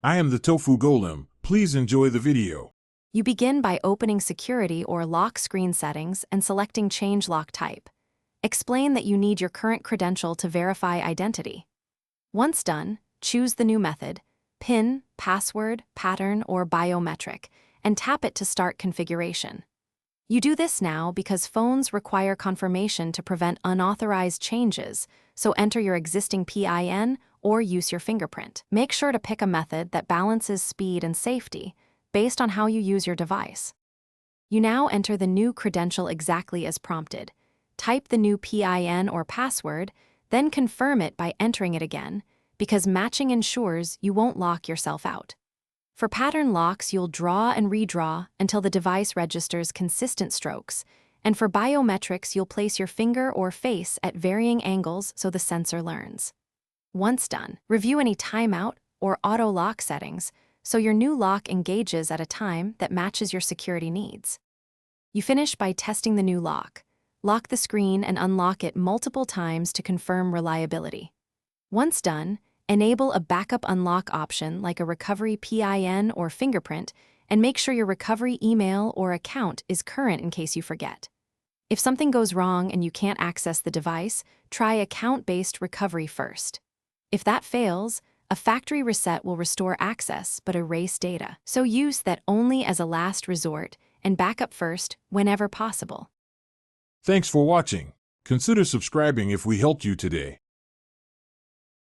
I am the Tofu Golem. Please enjoy the video. You begin by opening Security or Lock Screen Settings and selecting Change Lock Type. Explain that you need your current credential to verify identity. Once done, choose the new method, PIN, password, pattern, or biometric, and tap it to start configuration. You do this now because phones require confirmation to prevent unauthorized changes, so enter your existing PIN or use your fingerprint. Make sure to pick a method that balances speed and safety based on how you use your device. You now enter the new credential exactly as prompted. Type the new PIN or password, then confirm it by entering it again, because matching ensures you won't lock yourself out. For pattern locks, you'll draw and redraw until the device registers consistent strokes, and for biometrics, you'll place your finger or face at varying angles so the sensor learns. Once done, review any timeout or auto lock settings so your new lock engages at a time that matches your security needs. You finish by testing the new lock. Lock the screen and unlock it multiple times to confirm reliability. Once done, enable a backup unlock option like a recovery PIN or fingerprint, and make sure your recovery email or account is current in case you forget. If something goes wrong and you can't access the device, try account-based recovery first. If that fails, a factory reset will restore access but erase data, so use that only as a last resort and backup first whenever possible. Thanks for watching. Consider subscribing if we helped you today.